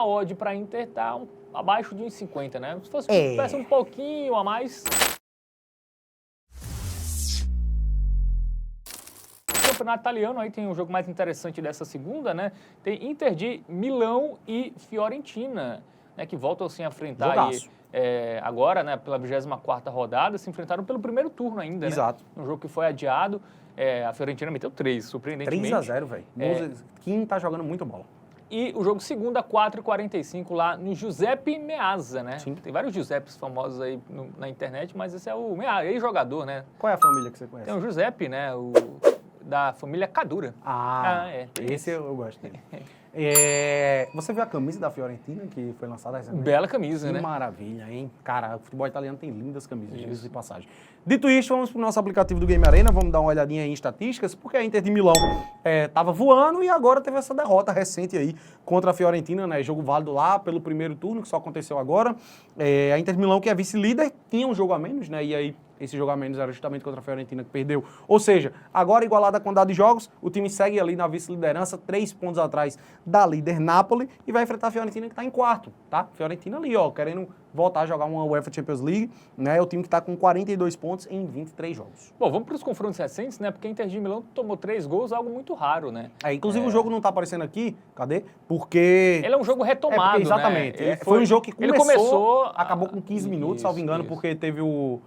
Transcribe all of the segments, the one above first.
a odd para Inter tá abaixo de 1,50, né? Se fosse tivesse um pouquinho a mais... O campeonato italiano aí tem um jogo mais interessante dessa segunda, né? Tem Inter de Milão e Fiorentina, né? Que voltam assim a enfrentar aí, agora, né? Pela 24ª rodada, se enfrentaram pelo primeiro turno ainda, Exato. Né? Um jogo que foi adiado. A Fiorentina meteu 3, surpreendentemente. 3-0, velho. Kim tá jogando muita bola. E o jogo segunda, 4h45, lá no Giuseppe Meazza, né? Sim. Tem vários Giuseppes famosos aí na internet, mas esse é o Meazza, ex-jogador, né? Qual é a família que você conhece? Tem o Giuseppe, né? Da família Cadura. Esse eu gosto dele. Você viu a camisa da Fiorentina que foi lançada recentemente? Bela camisa, né? Que maravilha, hein? Cara, o futebol italiano tem lindas camisas, diga-se de passagem. Dito isso, vamos pro nosso aplicativo do Game Arena, vamos dar uma olhadinha em estatísticas, porque a Inter de Milão tava voando e agora teve essa derrota recente aí contra a Fiorentina, né? Jogo válido lá pelo primeiro turno, que só aconteceu agora. A Inter de Milão, que é vice-líder, tinha um jogo a menos, né? E aí esse jogo a menos era justamente contra a Fiorentina que perdeu. Ou seja, agora igualada a quantidade de jogos, o time segue ali na vice-liderança, 3 pontos atrás da líder Napoli e vai enfrentar a Fiorentina que está em quarto, tá? Fiorentina ali, ó, querendo voltar a jogar uma UEFA Champions League, né? É o time que está com 42 pontos em 23 jogos. Bom, vamos para os confrontos recentes, né? Porque a Inter de Milão tomou 3 gols, algo muito raro, né? Inclusive o jogo não está aparecendo aqui, cadê? Porque... Ele é um jogo retomado, exatamente. Né? Foi um jogo que começou acabou com 15 minutos, salvo engano, porque teve o...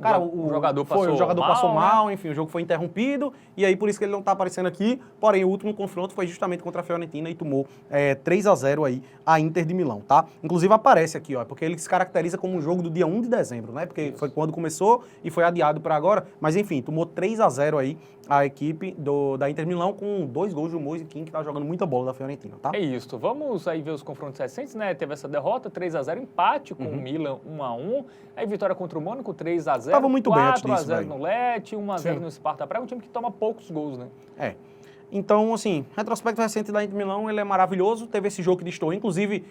Cara, o jogador passou mal, enfim, o jogo foi interrompido, e aí por isso que ele não está aparecendo aqui, porém o último confronto foi justamente contra a Fiorentina e tomou 3-0 aí a Inter de Milão, tá? Inclusive aparece aqui, ó, porque ele se caracteriza como um jogo do dia 1 de dezembro, né? Porque foi quando começou e foi adiado para agora, mas enfim, tomou 3-0 aí a equipe da Inter de Milão com 2 gols do Moise Kean, que tá jogando muita bola da Fiorentina, tá? É isso, vamos aí ver os confrontos recentes, né? Teve essa derrota, 3-0, empate com o Milan, 1-1, aí vitória contra o Mônaco, 3-0. Tava muito bem antes disso, 4-0 no Lecce, 1-0 no Sparta Praga, um time que toma poucos gols, né? Então, assim, retrospecto recente da Inter de Milão, ele é maravilhoso. Teve esse jogo que destoou. Inclusive,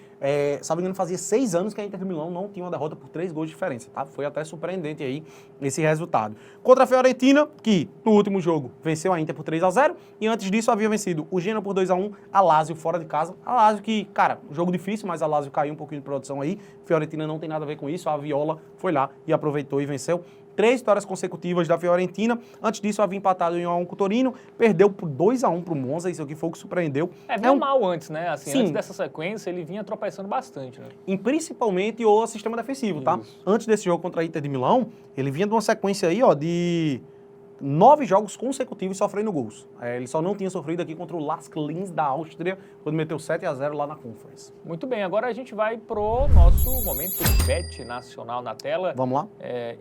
salvo engano, fazia 6 anos que a Inter de Milão não tinha uma derrota por 3 gols de diferença, tá? Foi até surpreendente aí esse resultado. Contra a Fiorentina, que no último jogo venceu a Inter por 3-0, e antes disso havia vencido o Genoa por 2-1, a Lazio fora de casa. A Lazio que, cara, jogo difícil, mas a Lazio caiu um pouquinho de produção aí. Fiorentina não tem nada a ver com isso, a Viola foi lá e aproveitou e venceu. 3 vitórias consecutivas da Fiorentina. Antes disso, havia empatado em 1-1 com o Torino, perdeu por 2-1 pro Monza, isso aqui foi o que surpreendeu. Vinha mal antes, né? Assim, antes dessa sequência, ele vinha tropeçando bastante, né? E principalmente o sistema defensivo, tá? Antes desse jogo contra a Inter de Milão, ele vinha de uma sequência aí, ó, de 9 jogos consecutivos sofrendo gols. Ele só não tinha sofrido aqui contra o Lask Linz da Áustria, quando meteu 7-0 lá na Conference. Muito bem, agora a gente vai pro nosso momento bet nacional na tela. Vamos lá?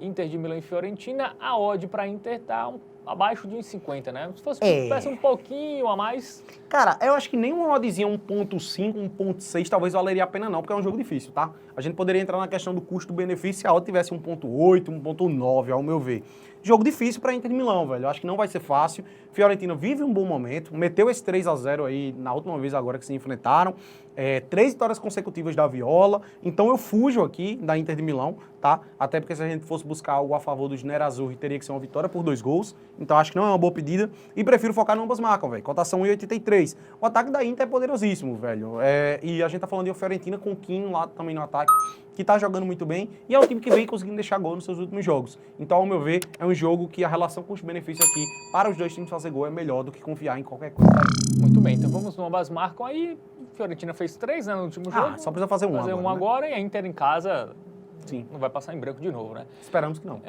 Inter de Milão e Fiorentina, a odd para Inter tá abaixo de 1,50, né? Se fosse tivesse um pouquinho a mais... Cara, eu acho que nem uma oddzinha 1,5, 1,6 talvez valeria a pena não, porque é um jogo difícil, tá? A gente poderia entrar na questão do custo-benefício se a odd tivesse 1,8, 1,9, ao meu ver. Jogo difícil para Inter de Milão, velho. Eu acho que não vai ser fácil. Fiorentina vive um bom momento, meteu esse 3-0 aí na última vez agora que se enfrentaram. 3 vitórias consecutivas da Viola. Então eu fujo aqui da Inter de Milão, tá? Até porque se a gente fosse buscar algo a favor dos Nerazzurri, teria que ser uma vitória por 2 gols. Então acho que não é uma boa pedida. E prefiro focar no ambas marcas, velho. Cotação 1,83. O ataque da Inter é poderosíssimo, velho. E a gente tá falando de Fiorentina com o Kean lá também no ataque, que tá jogando muito bem. E é um time que vem conseguindo deixar gol nos seus últimos jogos. Então, ao meu ver, é um jogo que a relação custo-benefício aqui para os dois times fazer gol é melhor do que confiar em qualquer coisa daí. Muito bem, então vamos no ambas marcam aí. Fiorentina fez 3, né, no último jogo. Só precisa fazer um agora, agora, e a Inter em casa sim, não vai passar em branco de novo, né? Esperamos que não.